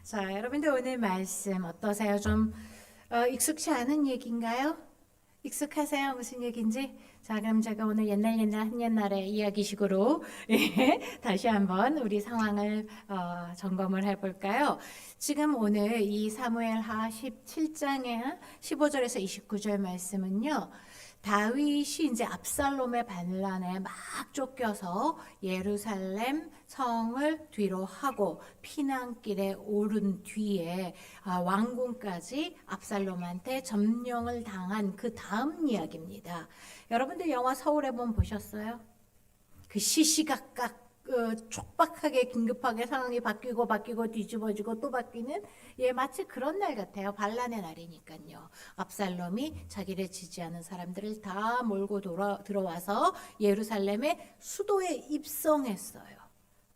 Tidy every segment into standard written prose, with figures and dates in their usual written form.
자, 여러분들 오늘 말씀 어떠세요? 좀 익숙치 않은 얘기인가요? 익숙하세요? 무슨 얘기인지? 자, 그럼 제가 오늘 옛날 한옛날의 이야기식으로 예, 다시 한번 우리 상황을 점검을 해볼까요? 지금 오늘 이 사무엘하 17장의 15절에서 29절 말씀은요. 다윗이 이제 압살롬의 반란에 막 쫓겨서 예루살렘 성을 뒤로 하고 피난길에 오른 뒤에 왕궁까지 압살롬한테 점령을 당한 그 다음 이야기입니다. 여러분들 영화 서울의 봄 보셨어요? 그 시시각각 촉박하게 긴급하게 상황이 바뀌고 뒤집어지고 또 바뀌는 마치 그런 날 같아요. 반란의 날이니까요. 압살롬이 자기를 지지하는 사람들을 다 몰고 들어와서 예루살렘의 수도에 입성했어요.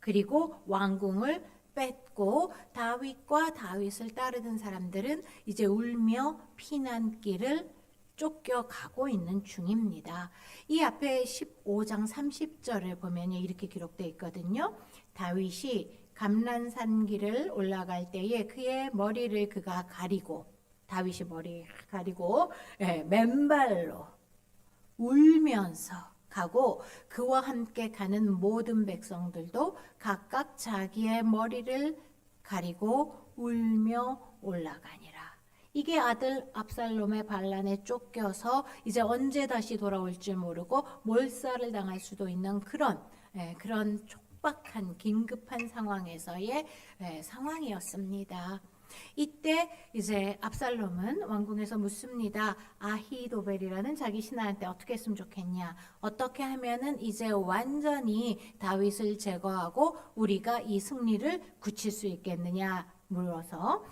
그리고 왕궁을 뺏고 다윗과 다윗을 따르는 사람들은 이제 울며 피난길을 쫓겨가고 있는 중입니다. 이 앞에 15장 30절을 보면 이렇게 기록되어 있거든요. 다윗이 감란산 길을 올라갈 때에 그의 머리를 그가 가리고 다윗이 머리 가리고 맨발로 울면서 가고 그와 함께 가는 모든 백성들도 각각 자기의 머리를 가리고 울며 올라가니라. 이게 아들 압살롬의 반란에 쫓겨서 이제 언제 다시 돌아올지 모르고 몰살을 당할 수도 있는 그런 촉박한 긴급한 상황에서의 상황이었습니다. 이때 이제 압살롬은 왕궁에서 묻습니다. 아히도벨이라는 자기 신하한테 어떻게 했으면 좋겠냐? 어떻게 하면은 이제 완전히 다윗을 제거하고 우리가 이 승리를 굳힐 수 있겠느냐 물어서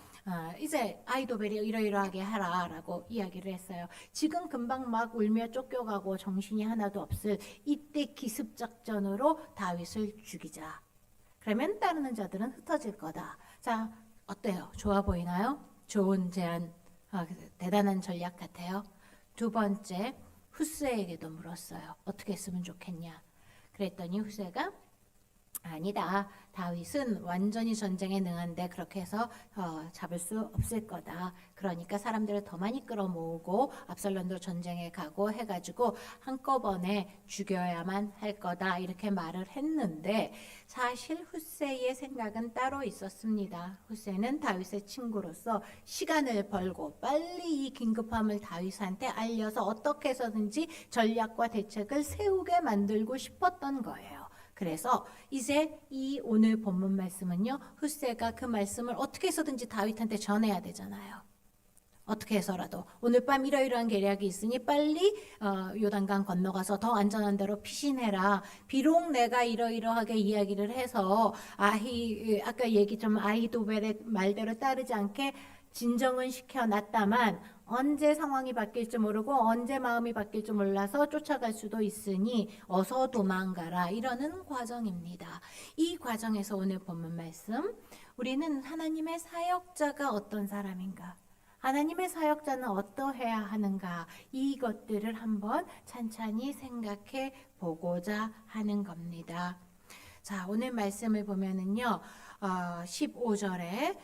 이제 아히도벨이 이러이러하게 하라라고 이야기를 했어요. 지금 금방 막 울며 쫓겨가고 정신이 하나도 없을 이때 기습작전으로 다윗을 죽이자. 그러면 따르는 자들은 흩어질 거다. 자, 어때요? 좋아 보이나요? 좋은 제안, 대단한 전략 같아요. 두 번째, 후스에게도 물었어요. 어떻게 했으면 좋겠냐? 그랬더니 후스가 아니다. 다윗은 완전히 전쟁에 능한데 그렇게 해서 잡을 수 없을 거다. 그러니까 사람들을 더 많이 끌어모으고 압살롬도 전쟁에 가고 해가지고 한꺼번에 죽여야만 할 거다. 이렇게 말을 했는데 사실 후세의 생각은 따로 있었습니다. 후세는 다윗의 친구로서 시간을 벌고 빨리 이 긴급함을 다윗한테 알려서 어떻게 해서든지 전략과 대책을 세우게 만들고 싶었던 거예요. 그래서 이제 이 오늘 본문 말씀은요. 후세가 그 말씀을 어떻게 해서든지 다윗한테 전해야 되잖아요. 어떻게 해서라도 오늘 밤 이러이러한 계략이 있으니 빨리 요단강 건너가서 더 안전한 데로 피신해라. 비록 내가 이러이러하게 이야기를 해서 아까 얘기 좀 아히도벨의 말대로 따르지 않게 진정은 시켜놨다만 언제 상황이 바뀔지 모르고 언제 마음이 바뀔지 몰라서 쫓아갈 수도 있으니 어서 도망가라 이러는 과정입니다. 이 과정에서 오늘 본문 말씀 우리는 하나님의 사역자가 어떤 사람인가 하나님의 사역자는 어떠해야 하는가 이것들을 한번 찬찬히 생각해 보고자 하는 겁니다. 자, 오늘 말씀을 보면은요 15절에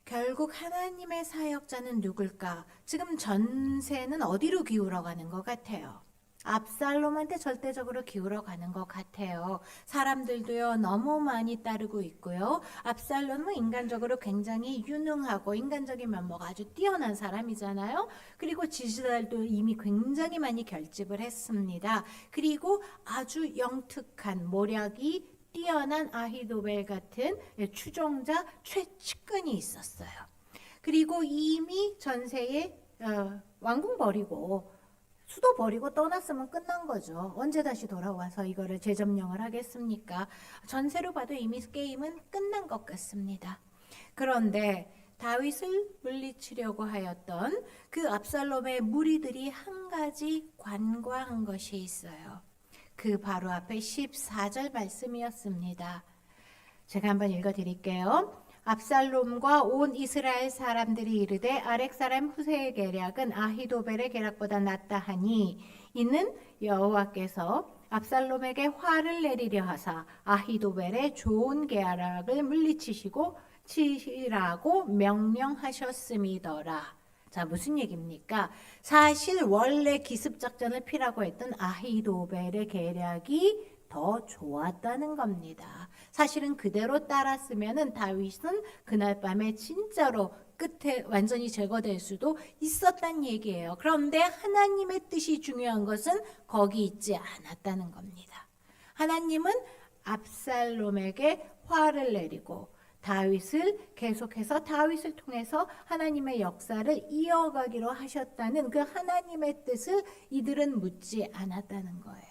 결국 하나님의 사역자는 누굴까? 지금 전세는 어디로 기울어 가는 것 같아요? 압살롬한테 절대적으로 기울어 가는 것 같아요. 사람들도요 너무 많이 따르고 있고요. 압살롬은 인간적으로 굉장히 유능하고 인간적인 면모가 아주 뛰어난 사람이잖아요. 그리고 지지자들도 이미 굉장히 많이 결집을 했습니다. 그리고 아주 영특한 모략이 뛰어난 아히도벨 같은 추종자 최측근이 있었어요. 그리고 이미 전세에 왕궁 버리고 수도 버리고 떠났으면 끝난 거죠. 언제 다시 돌아와서 이거를 재점령을 하겠습니까? 전세로 봐도 이미 게임은 끝난 것 같습니다. 그런데 다윗을 물리치려고 하였던 그 압살롬의 무리들이 한 가지 관과한 것이 있어요. 그 바로 앞에 14절 말씀이었습니다. 제가 한번 읽어드릴게요. 압살롬과 온 이스라엘 사람들이 이르되 아렉 사람 후세의 계략은 아히도벨의 계략보다 낫다 하니 이는 여호와께서 압살롬에게 화를 내리려 하사 아히도벨의 좋은 계략을 물리치시고 치라고 명령하셨음이더라. 자, 무슨 얘기입니까? 사실 원래 기습작전을 피라고 했던 아히도벨의 계략이 더 좋았다는 겁니다. 사실은 그대로 따랐으면은 다윗은 그날 밤에 진짜로 끝에 완전히 제거될 수도 있었단 얘기예요. 그런데 하나님의 뜻이 중요한 것은 거기 있지 않았다는 겁니다. 하나님은 압살롬에게 화를 내리고 다윗을 계속해서 다윗을 통해서 하나님의 역사를 이어가기로 하셨다는 그 하나님의 뜻을 이들은 묻지 않았다는 거예요.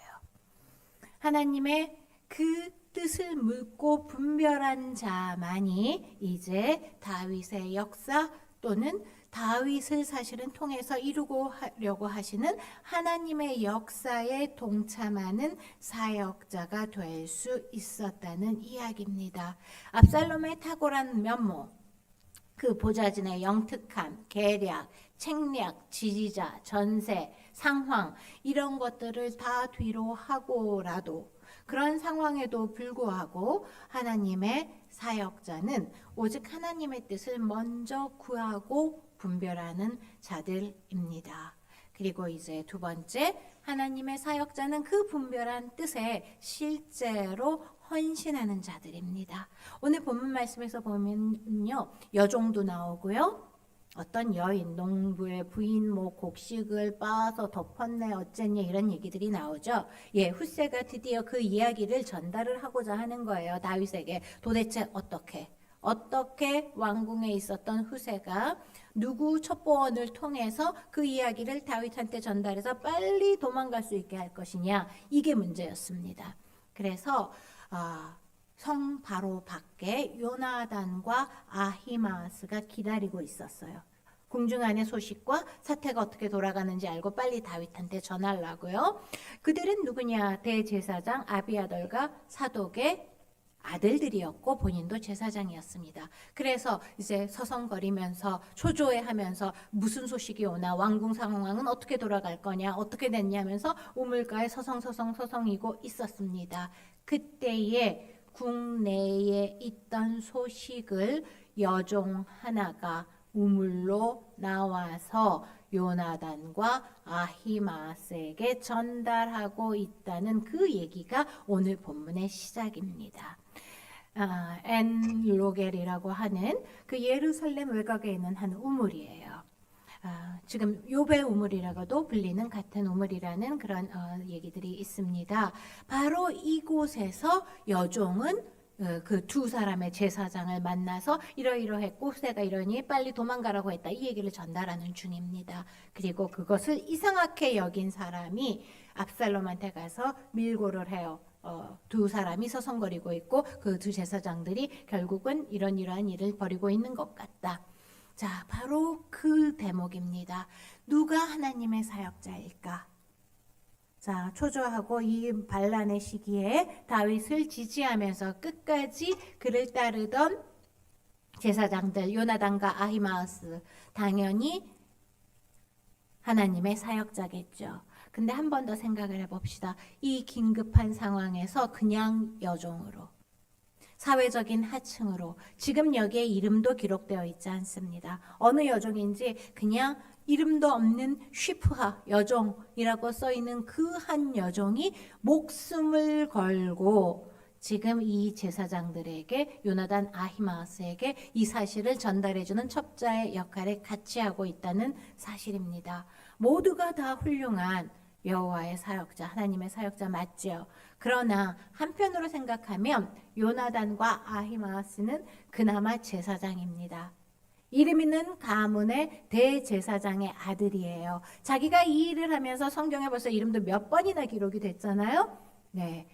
하나님의 그 뜻을 묻고 분별한 자만이 이제 다윗의 역사 또는 다윗을 사실은 통해서 이루고 하려고 하시는 하나님의 역사에 동참하는 사역자가 될 수 있었다는 이야기입니다. 압살롬의 탁월한 면모, 그 보좌진의 영특함, 계략, 책략, 지지자, 전세, 상황 이런 것들을 다 뒤로 하고라도 그런 상황에도 불구하고 하나님의 사역자는 오직 하나님의 뜻을 먼저 구하고 분별하는 자들입니다. 그리고 이제 두 번째, 하나님의 사역자는 그 분별한 뜻에 실제로 헌신하는 자들입니다. 오늘 본문 말씀에서 보면요, 여종도 나오고요. 어떤 여인, 농부의 부인, 곡식을 빻아서 덮었네, 어쨌냐 이런 얘기들이 나오죠. 예, 훗새가 드디어 그 이야기를 전달을 하고자 하는 거예요. 다윗에게 도대체 어떻게 왕궁에 있었던 후세가 누구 첩보원을 통해서 그 이야기를 다윗한테 전달해서 빨리 도망갈 수 있게 할 것이냐, 이게 문제였습니다. 그래서 성 바로 밖에 요나단과 아히마스가 기다리고 있었어요. 궁중 안의 소식과 사태가 어떻게 돌아가는지 알고 빨리 다윗한테 전하려고요. 그들은 누구냐? 대제사장 아비아달과 사독의 아들들이었고 본인도 제사장이었습니다. 그래서 이제 서성거리면서 초조해하면서 무슨 소식이 오나, 왕궁 상황은 어떻게 돌아갈 거냐, 어떻게 됐냐면서 우물가에 서성이고 있었습니다. 그때에 국내에 있던 소식을 여종 하나가 우물로 나와서 요나단과 아히마스에게 전달하고 있다는 그 얘기가 오늘 본문의 시작입니다. 엔로겔이라고 하는 그 예루살렘 외곽에 있는 한 우물이에요. 지금 요배 우물이라고도 불리는 같은 우물이라는 그런 얘기들이 있습니다. 바로 이곳에서 여종은 그 두 사람의 제사장을 만나서 이러이러했고 후세가 이러니 빨리 도망가라고 했다, 이 얘기를 전달하는 중입니다. 그리고 그것을 이상하게 여긴 사람이 압살롬한테 가서 밀고를 해요. 두 사람이 서성거리고 있고 그 두 제사장들이 결국은 이러한 일을 벌이고 있는 것 같다. 자, 바로 그 대목입니다. 누가 하나님의 사역자일까? 자, 초조하고 이 반란의 시기에 다윗을 지지하면서 끝까지 그를 따르던 제사장들 요나단과 아히마스, 당연히 하나님의 사역자겠죠. 근데 한 번 더 생각을 해봅시다. 이 긴급한 상황에서 그냥 여종으로, 사회적인 하층으로, 지금 여기에 이름도 기록되어 있지 않습니다. 어느 여종인지 그냥 이름도 없는 쉬프하 여종이라고 써있는 그 한 여종이 목숨을 걸고 지금 이 제사장들에게, 요나단 아히마스에게 이 사실을 전달해주는 첩자의 역할을 같이 하고 있다는 사실입니다. 모두가 다 훌륭한 여호와의 사역자, 하나님의 사역자 맞죠? 그러나 한편으로 생각하면 요나단과 아히마스는 그나마 제사장입니다. 이름 있는 가문의 대제사장의 아들이에요. 자기가 이 일을 하면서 성경에 벌써 이름도 몇 번이나 기록이 됐잖아요. 네.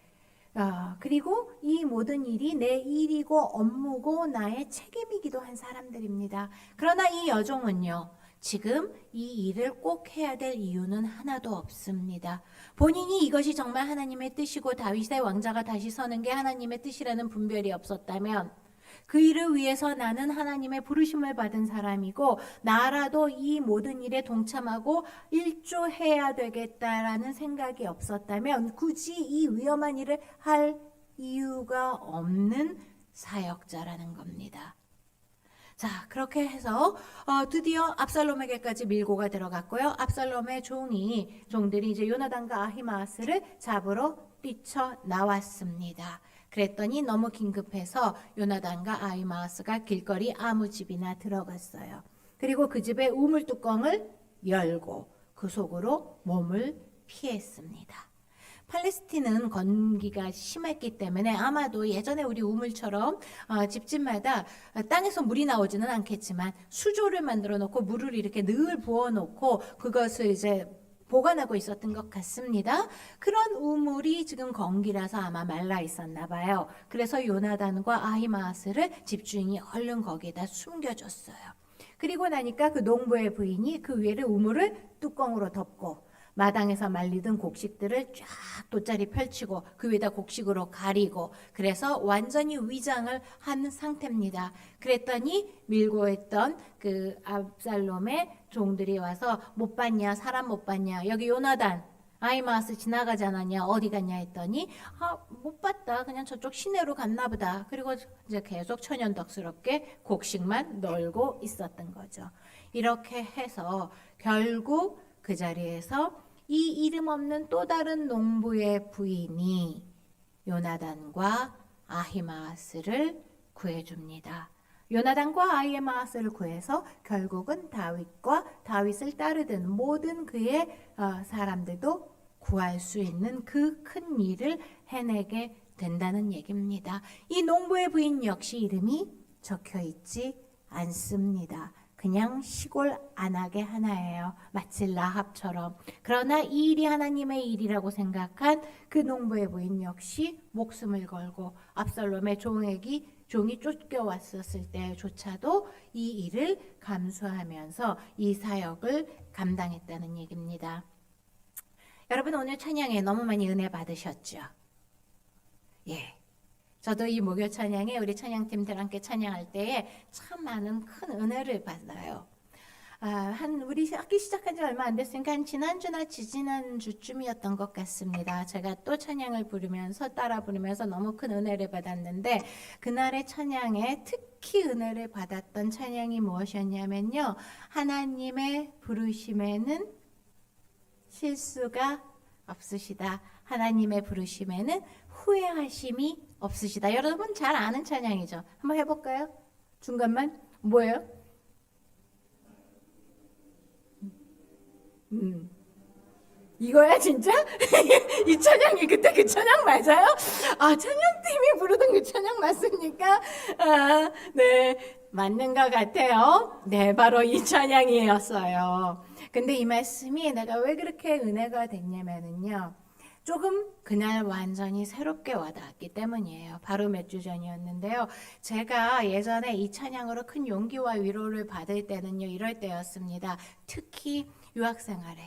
그리고 이 모든 일이 내 일이고 업무고 나의 책임이기도 한 사람들입니다. 그러나 이 여종은요, 지금 이 일을 꼭 해야 될 이유는 하나도 없습니다. 본인이 이것이 정말 하나님의 뜻이고 다윗의 왕자가 다시 서는 게 하나님의 뜻이라는 분별이 없었다면, 그 일을 위해서 나는 하나님의 부르심을 받은 사람이고 나라도 이 모든 일에 동참하고 일조해야 되겠다라는 생각이 없었다면 굳이 이 위험한 일을 할 이유가 없는 사역자라는 겁니다. 자, 그렇게 해서 드디어 압살롬에게까지 밀고가 들어갔고요. 압살롬의 종들이 이제 요나단과 아히마아스를 잡으러 뛰쳐 나왔습니다. 그랬더니 너무 긴급해서 요나단과 아히마아스가 길거리 아무 집이나 들어갔어요. 그리고 그 집의 우물 뚜껑을 열고 그 속으로 몸을 피했습니다. 팔레스틴은 건기가 심했기 때문에 아마도 예전에 우리 우물처럼 집집마다 땅에서 물이 나오지는 않겠지만 수조를 만들어 놓고 물을 이렇게 늘 부어 놓고 그것을 이제 보관하고 있었던 것 같습니다. 그런 우물이 지금 건기라서 아마 말라 있었나 봐요. 그래서 요나단과 아히마아스를 집주인이 얼른 거기에다 숨겨줬어요. 그리고 나니까 그 농부의 부인이 그 위에를 우물을 뚜껑으로 덮고 마당에서 말리던 곡식들을 쫙 돗자리 펼치고 그 위에다 곡식으로 가리고 그래서 완전히 위장을 한 상태입니다. 그랬더니 밀고 있던 그 압살롬의 종들이 와서 못 봤냐? 사람 못 봤냐? 여기 요나단 아히마아스 지나가지 않았냐? 어디 갔냐 했더니 못 봤다. 그냥 저쪽 시내로 갔나 보다. 그리고 이제 계속 천연덕스럽게 곡식만 널고 있었던 거죠. 이렇게 해서 결국 그 자리에서 이 이름 없는 또 다른 농부의 부인이 요나단과 아히마아스를 구해줍니다. 요나단과 아히마아스를 구해서 결국은 다윗과 다윗을 따르던 모든 그의 사람들도 구할 수 있는 그 큰 일을 해내게 된다는 얘기입니다. 이 농부의 부인 역시 이름이 적혀 있지 않습니다. 그냥 시골 안악의 하나예요. 마치 라합처럼. 그러나 이 일이 하나님의 일이라고 생각한 그 농부의 부인 역시 목숨을 걸고 압살롬의 종이 쫓겨왔었을 때조차도 이 일을 감수하면서 이 사역을 감당했다는 얘기입니다. 여러분 오늘 찬양에 너무 많이 은혜 받으셨죠? 예. 저도 이 목요 찬양에 우리 찬양팀들 함께 찬양할 때에 참 많은 큰 은혜를 받아요. 우리 학기 시작한 지 얼마 안 됐으니까 한 지난주나 지지난주쯤이었던 것 같습니다. 제가 또 찬양을 부르면서 따라 부르면서 너무 큰 은혜를 받았는데 그날의 찬양에 특히 은혜를 받았던 찬양이 무엇이었냐면요. 하나님의 부르심에는 실수가 없으시다. 하나님의 부르심에는 후회하심이 없으시다. 여러분 잘 아는 찬양이죠. 한번 해볼까요? 중간만 뭐예요? 이거야 진짜? 이 찬양이 그때 그 찬양 맞아요? 찬양팀이 부르던 그 찬양 맞습니까? 네, 맞는 것 같아요. 네, 바로 이 찬양이었어요. 근데 이 말씀이 내가 왜 그렇게 은혜가 됐냐면요. 조금 그날 완전히 새롭게 와닿았기 때문이에요. 바로 몇 주 전이었는데요. 제가 예전에 이 찬양으로 큰 용기와 위로를 받을 때는요. 이럴 때였습니다. 특히 유학생활에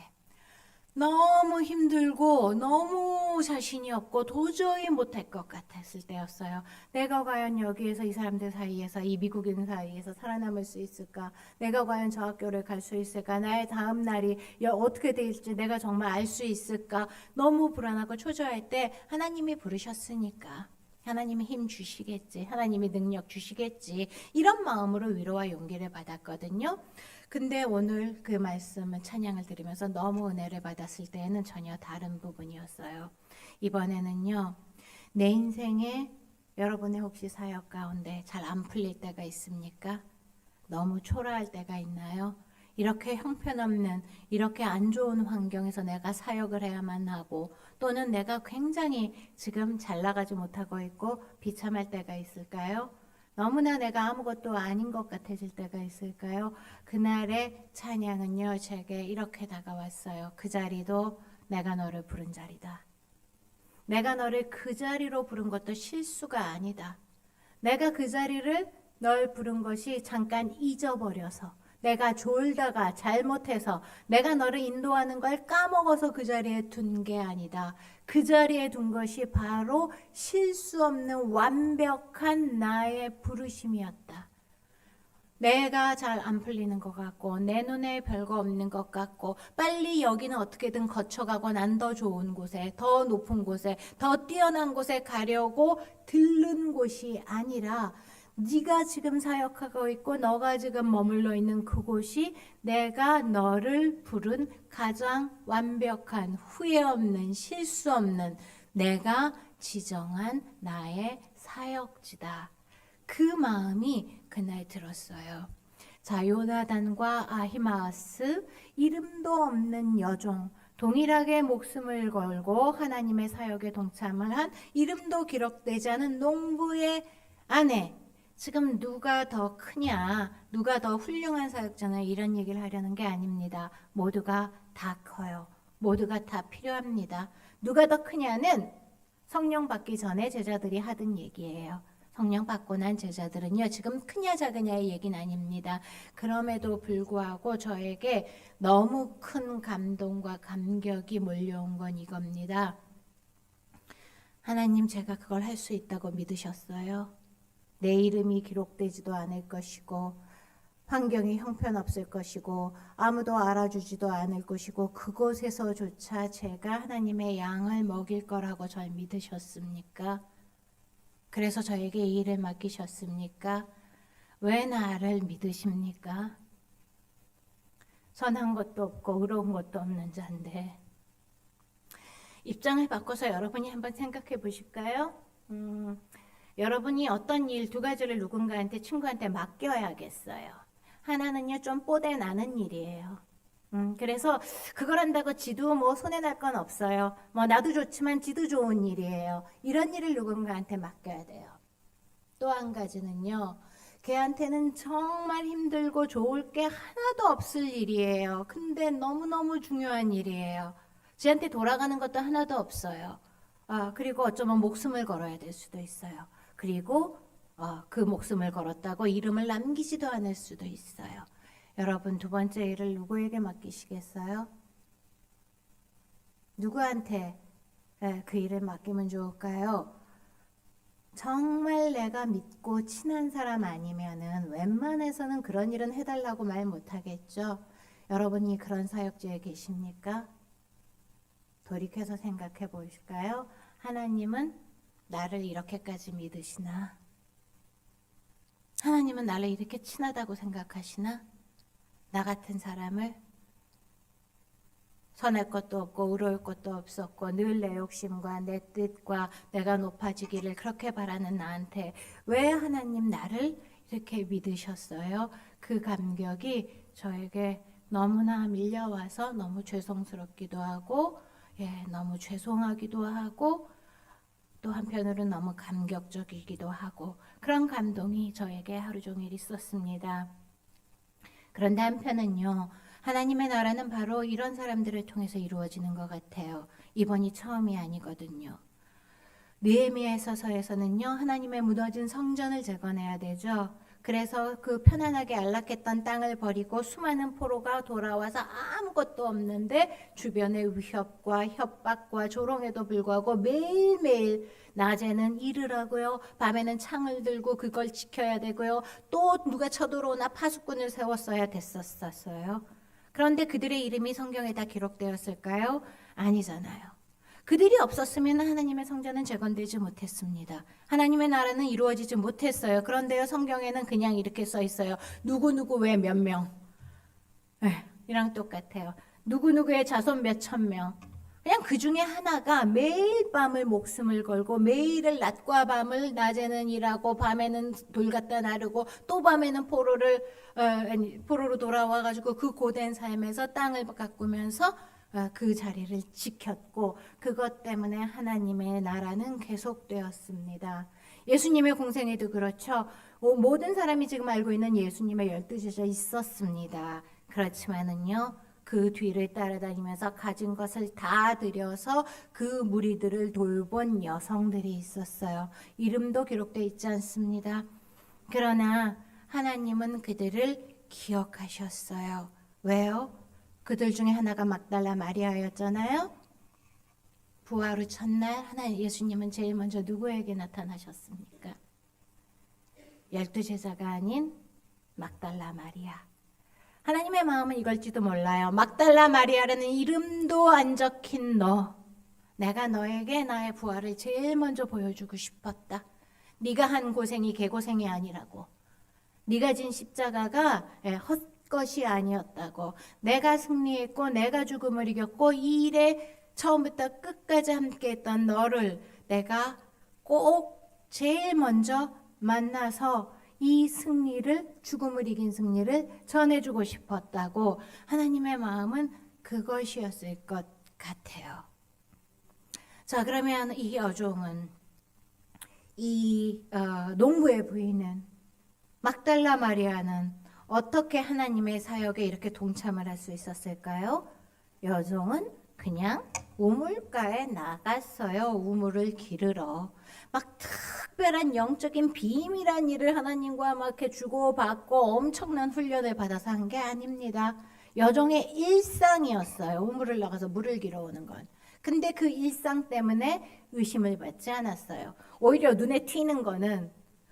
너무 힘들고 너무 자신이 없고 도저히 못할 것 같았을 때였어요. 내가 과연 여기에서 이 사람들 사이에서 이 미국인 사이에서 살아남을 수 있을까? 내가 과연 저 학교를 갈 수 있을까? 나의 다음 날이 어떻게 될지 내가 정말 알 수 있을까? 너무 불안하고 초조할 때 하나님이 부르셨으니까 하나님이 힘 주시겠지. 하나님이 능력 주시겠지. 이런 마음으로 위로와 용기를 받았거든요. 근데 오늘 그 말씀을 찬양을 들으면서 너무 은혜를 받았을 때에는 전혀 다른 부분이었어요. 이번에는요. 내 인생에 여러분의 혹시 사역 가운데 잘 안 풀릴 때가 있습니까? 너무 초라할 때가 있나요? 이렇게 형편없는 이렇게 안 좋은 환경에서 내가 사역을 해야만 하고 또는 내가 굉장히 지금 잘 나가지 못하고 있고 비참할 때가 있을까요? 너무나 내가 아무것도 아닌 것 같아질 때가 있을까요? 그날의 찬양은요, 제게 이렇게 다가왔어요. 그 자리도 내가 너를 부른 자리다. 내가 너를 그 자리로 부른 것도 실수가 아니다. 내가 그 자리를 널 부른 것이 잠깐 잊어버려서 내가 졸다가 잘못해서 내가 너를 인도하는 걸 까먹어서 그 자리에 둔 게 아니다. 그 자리에 둔 것이 바로 실수 없는 완벽한 나의 부르심이었다. 내가 잘 안 풀리는 것 같고 내 눈에 별거 없는 것 같고 빨리 여기는 어떻게든 거쳐가고 난 더 좋은 곳에 더 높은 곳에 더 뛰어난 곳에 가려고 들른 곳이 아니라 네가 지금 사역하고 있고 너가 지금 머물러 있는 그곳이 내가 너를 부른 가장 완벽한 후회 없는 실수 없는 내가 지정한 나의 사역지다. 그 마음이 그날 들었어요. 자, 요나단과 아히마아스, 이름도 없는 여종, 동일하게 목숨을 걸고 하나님의 사역에 동참을 한 이름도 기록되지 않은 농부의 아내. 지금 누가 더 크냐, 누가 더 훌륭한 사역자냐 이런 얘기를 하려는 게 아닙니다. 모두가 다 커요. 모두가 다 필요합니다. 누가 더 크냐는 성령 받기 전에 제자들이 하던 얘기예요. 성령 받고 난 제자들은요, 지금 크냐 작으냐의 얘기는 아닙니다. 그럼에도 불구하고 저에게 너무 큰 감동과 감격이 몰려온 건 이겁니다. 하나님, 제가 그걸 할 수 있다고 믿으셨어요. 내 이름이 기록되지도 않을 것이고 환경이 형편없을 것이고 아무도 알아주지도 않을 것이고 그곳에서조차 제가 하나님의 양을 먹일 거라고 절 믿으셨습니까? 그래서 저에게 이 일을 맡기셨습니까? 왜 나를 믿으십니까? 선한 것도 없고 의로운 것도 없는 자인데. 입장을 바꿔서 여러분이 한번 생각해 보실까요? 여러분이 어떤 일 두 가지를 누군가한테 친구한테 맡겨야겠어요. 하나는요 좀 뽀대 나는 일이에요. 그래서 그걸 한다고 지도 뭐 손해 날 건 없어요. 뭐 나도 좋지만 지도 좋은 일이에요. 이런 일을 누군가한테 맡겨야 돼요. 또 한 가지는요. 걔한테는 정말 힘들고 좋을 게 하나도 없을 일이에요. 근데 너무너무 중요한 일이에요. 쟤한테 돌아가는 것도 하나도 없어요. 그리고 어쩌면 목숨을 걸어야 될 수도 있어요. 그리고 그 목숨을 걸었다고 이름을 남기지도 않을 수도 있어요. 여러분 두 번째 일을 누구에게 맡기시겠어요? 누구한테 그 일을 맡기면 좋을까요? 정말 내가 믿고 친한 사람 아니면은 웬만해서는 그런 일은 해달라고 말 못하겠죠. 여러분이 그런 사역지에 계십니까? 돌이켜서 생각해 보실까요? 하나님은 나를 이렇게까지 믿으시나? 하나님은 나를 이렇게 친하다고 생각하시나? 나 같은 사람을 선할 것도 없고 의로울 것도 없었고 늘 내 욕심과 내 뜻과 내가 높아지기를 그렇게 바라는 나한테 왜 하나님 나를 이렇게 믿으셨어요? 그 감격이 저에게 너무나 밀려와서 너무 죄송스럽기도 하고 너무 죄송하기도 하고 또 한편으로는 너무 감격적이기도 하고 그런 감동이 저에게 하루 종일 있었습니다. 그런데 한편은요. 하나님의 나라는 바로 이런 사람들을 통해서 이루어지는 것 같아요. 이번이 처음이 아니거든요. 느헤미야서에서는요. 하나님의 무너진 성전을 재건해야 되죠. 그래서 그 편안하게 안락했던 땅을 버리고 수많은 포로가 돌아와서 아무것도 없는데 주변의 위협과 협박과 조롱에도 불구하고 매일매일 낮에는 일을 하고요. 밤에는 창을 들고 그걸 지켜야 되고요. 또 누가 쳐들어오나 파수꾼을 세웠어야 됐었어요. 그런데 그들의 이름이 성경에 다 기록되었을까요? 아니잖아요. 그들이 없었으면 하나님의 성전은 재건되지 못했습니다. 하나님의 나라는 이루어지지 못했어요. 그런데요, 성경에는 그냥 이렇게 써 있어요. 누구누구 왜 몇 명. 이랑 똑같아요. 누구누구의 자손 몇 천 명. 그냥 그 중에 하나가 매일 밤을 목숨을 걸고 매일을 낮과 밤을 낮에는 일하고 밤에는 돌 갖다 나르고 또 밤에는 포로로 돌아와가지고 그 고된 삶에서 땅을 가꾸면서 그 자리를 지켰고 그것 때문에 하나님의 나라는 계속되었습니다. 예수님의 공생애도 그렇죠. 모든 사람이 지금 알고 있는 예수님의 12제자 있었습니다. 그렇지만은요. 그 뒤를 따라다니면서 가진 것을 다 들여서 그 무리들을 돌본 여성들이 있었어요. 이름도 기록되어 있지 않습니다. 그러나 하나님은 그들을 기억하셨어요. 왜요? 그들 중에 하나가 막달라 마리아였잖아요. 부활 후 첫날 예수님은 제일 먼저 누구에게 나타나셨습니까? 12제자가 아닌 막달라 마리아. 하나님의 마음은 이걸지도 몰라요. 막달라 마리아라는 이름도 안 적힌 너. 내가 너에게 나의 부활을 제일 먼저 보여주고 싶었다. 네가 한 고생이 개고생이 아니라고. 네가 진 십자가가 헛것이 아니었다고. 내가 승리했고 내가 죽음을 이겼고 이 일에 처음부터 끝까지 함께했던 너를 내가 꼭 제일 먼저 만나서 이 승리를, 죽음을 이긴 승리를 전해주고 싶었다고. 하나님의 마음은 그것이었을 것 같아요. 자, 그러면 이 여종은, 이 농부의 부인은, 막달라 마리아는 어떻게 하나님의 사역에 이렇게 동참을 할 수 있었을까요? 여종은 그냥 우물가에 나갔어요. 우물을 기르러. 막 특별한 영적인 비밀한 일을 하나님과 막 이렇게 주고받고 엄청난 훈련을 받아서 한 게 아닙니다. 여종의 일상이었어요. 우물을 나가서 물을 길어오는 건. 근데 그 일상 때문에 의심을 받지 않았어요. 오히려 눈에 튀는 거는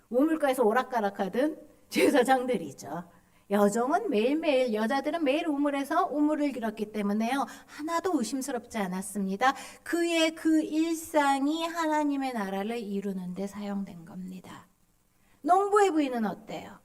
우물가에서 오락가락하던 제사장들이죠. 여종은 매일매일, 여자들은 매일 우물에서 우물을 길었기 때문에요. 하나도 의심스럽지 않았습니다. 그의 그 일상이 하나님의 나라를 이루는 데 사용된 겁니다. 농부의 부인은 어때요?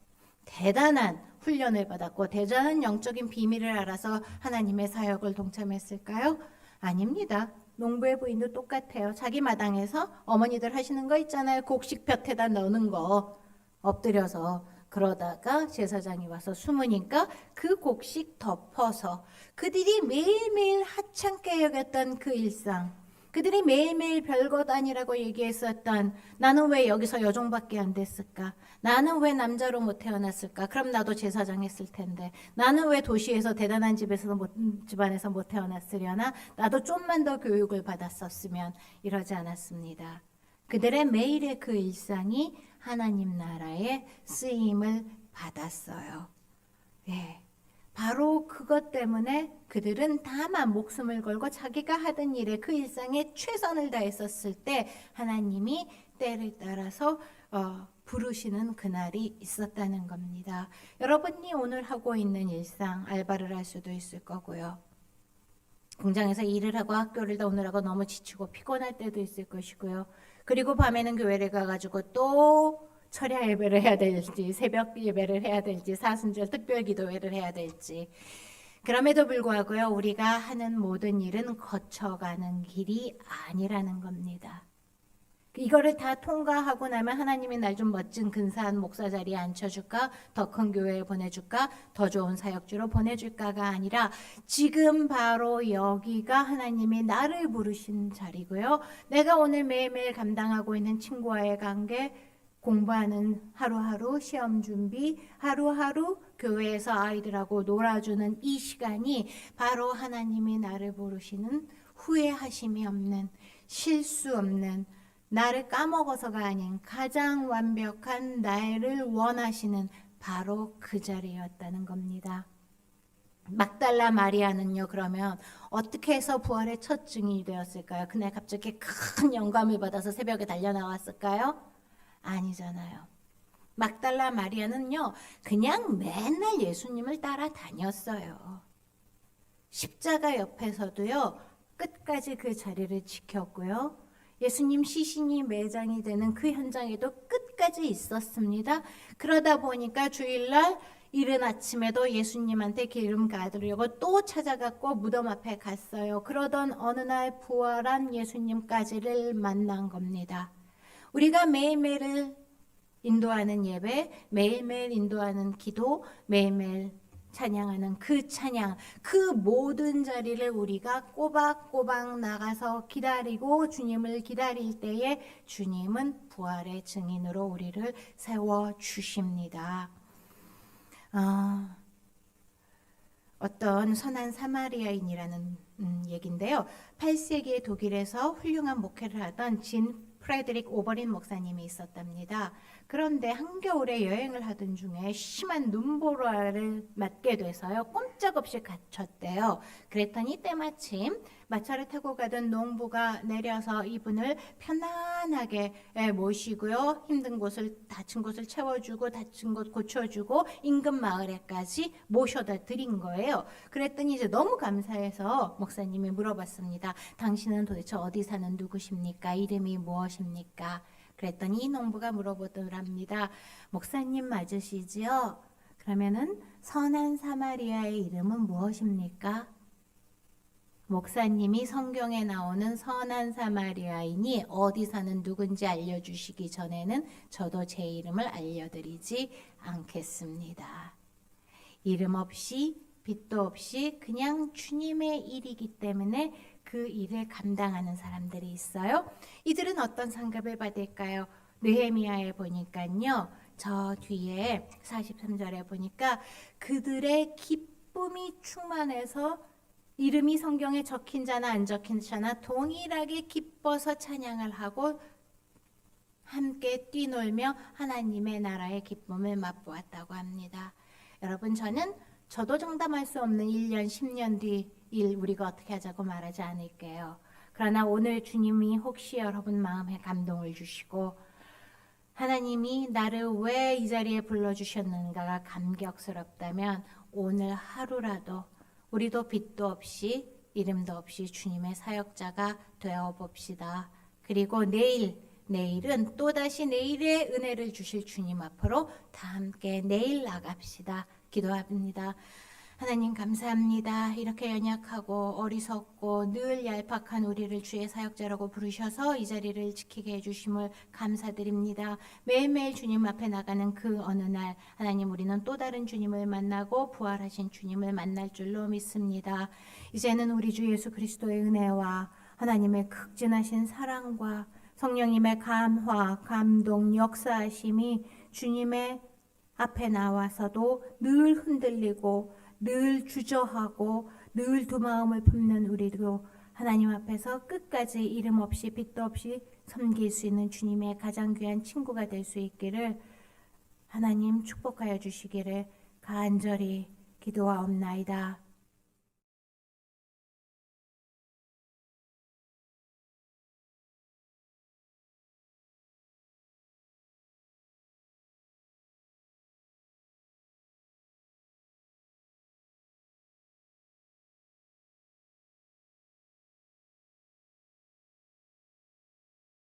대단한 훈련을 받았고 대단한 영적인 비밀을 알아서 하나님의 사역을 동참했을까요? 아닙니다. 농부의 부인도 똑같아요. 자기 마당에서 어머니들 하시는 거 있잖아요. 곡식 볕에다 넣는 거 엎드려서, 그러다가 제사장이 와서 숨으니까 그 곡식 덮어서 그들이 매일매일 하찮게 여겼던 그 일상, 그들이 매일매일 별것 아니라고 얘기했었던 나는 왜 여기서 여종밖에 안 됐을까? 나는 왜 남자로 못 태어났을까? 그럼 나도 제사장 했을 텐데. 나는 왜 도시에서 대단한 집안에서 못 태어났으려나? 나도 좀만 더 교육을 받았었으면. 이러지 않았습니다. 그들의 매일의 그 일상이 하나님 나라의 쓰임을 받았어요. 예. 바로 그것 때문에 그들은 다만 목숨을 걸고 자기가 하던 일에 그 일상에 최선을 다했었을 때 하나님이 때를 따라서 부르시는 그날이 있었다는 겁니다. 여러분이 오늘 하고 있는 일상, 알바를 할 수도 있을 거고요. 공장에서 일을 하고 학교를 다 오느라고 너무 지치고 피곤할 때도 있을 것이고요. 그리고 밤에는 교회를 가가지고 또 철야 예배를 해야 될지, 새벽 예배를 해야 될지, 사순절 특별 기도회를 해야 될지. 그럼에도 불구하고요, 우리가 하는 모든 일은 거쳐가는 길이 아니라는 겁니다. 이거를 다 통과하고 나면 하나님이 날 좀 멋진 근사한 목사 자리에 앉혀줄까? 더 큰 교회에 보내줄까? 더 좋은 사역주로 보내줄까가 아니라 지금 바로 여기가 하나님이 나를 부르신 자리고요. 내가 오늘 매일매일 감당하고 있는 친구와의 관계, 공부하는 하루하루 시험 준비, 하루하루 교회에서 아이들하고 놀아주는 이 시간이 바로 하나님이 나를 부르시는 후회하심이 없는, 실수 없는, 나를 까먹어서가 아닌 가장 완벽한 나를 원하시는 바로 그 자리였다는 겁니다. 막달라 마리아는요, 그러면 어떻게 해서 부활의 첫 증인이 되었을까요? 그날 갑자기 큰 영감을 받아서 새벽에 달려나왔을까요? 아니잖아요. 막달라 마리아는요, 그냥 맨날 예수님을 따라다녔어요. 십자가 옆에서도요, 끝까지 그 자리를 지켰고요. 예수님 시신이 매장이 되는 그 현장에도 끝까지 있었습니다. 그러다 보니까 주일날 이른 아침에도 예수님한테 기름 가두려고 또 찾아갔고 무덤 앞에 갔어요. 그러던 어느 날 부활한 예수님까지를 만난 겁니다. 우리가 매일매일 인도하는 예배, 매일매일 인도하는 기도, 매일매일 찬양하는 그 찬양, 그 모든 자리를 우리가 꼬박꼬박 나가서 기다리고 주님을 기다릴 때에 주님은 부활의 증인으로 우리를 세워주십니다. 어떤 선한 사마리아인이라는 얘기인데요. 8세기의 독일에서 훌륭한 목회를 하던 진 프레드릭 오버린 목사님이 있었답니다. 그런데 한겨울에 여행을 하던 중에 심한 눈보라를 맞게 돼서요. 꼼짝없이 갇혔대요. 그랬더니 때마침 마차를 타고 가던 농부가 내려서 이분을 편안하게 모시고요. 힘든 곳을, 다친 곳을 채워주고 다친 곳 고쳐주고 인근 마을에까지 모셔다 드린 거예요. 그랬더니 이제 너무 감사해서 목사님이 물어봤습니다. 당신은 도대체 어디 사는 누구십니까? 이름이 무엇입니까? 그랬더니 이 농부가 물어보더랍니다. 목사님 맞으시지요? 그러면은 선한 사마리아의 이름은 무엇입니까? 목사님이 성경에 나오는 선한 사마리아인이 어디 사는 누군지 알려주시기 전에는 저도 제 이름을 알려드리지 않겠습니다. 이름 없이 빛도 없이 그냥 주님의 일이기 때문에 그 일을 감당하는 사람들이 있어요. 이들은 어떤 상급을 받을까요? 느헤미야에 보니까요. 저 뒤에 43절에 보니까 그들의 기쁨이 충만해서 이름이 성경에 적힌 자나 안 적힌 자나 동일하게 기뻐서 찬양을 하고 함께 뛰놀며 하나님의 나라의 기쁨을 맛보았다고 합니다. 여러분 저도 장담할 수 없는 1년 10년 뒤 일 우리가 어떻게 하자고 말하지 않을게요. 그러나 오늘 주님이 혹시 여러분 마음에 감동을 주시고 하나님이 나를 왜 이 자리에 불러주셨는가가 감격스럽다면 오늘 하루라도 우리도 빛도 없이 이름도 없이 주님의 사역자가 되어 봅시다. 그리고 내일은 또다시 내일의 은혜를 주실 주님 앞으로 다 함께 내일 나갑시다. 기도합니다. 하나님 감사합니다. 이렇게 연약하고 어리석고 늘 얄팍한 우리를 주의 사역자라고 부르셔서 이 자리를 지키게 해주심을 감사드립니다. 매일매일 주님 앞에 나가는 그 어느 날 하나님 우리는 또 다른 주님을 만나고 부활하신 주님을 만날 줄로 믿습니다. 이제는 우리 주 예수 그리스도의 은혜와 하나님의 극진하신 사랑과 성령님의 감화, 감동, 역사하심이 주님의 앞에 나와서도 늘 흔들리고 늘 주저하고 늘 두 마음을 품는 우리도 하나님 앞에서 끝까지 이름 없이 빛도 없이 섬길 수 있는 주님의 가장 귀한 친구가 될 수 있기를 하나님 축복하여 주시기를 간절히 기도하옵나이다.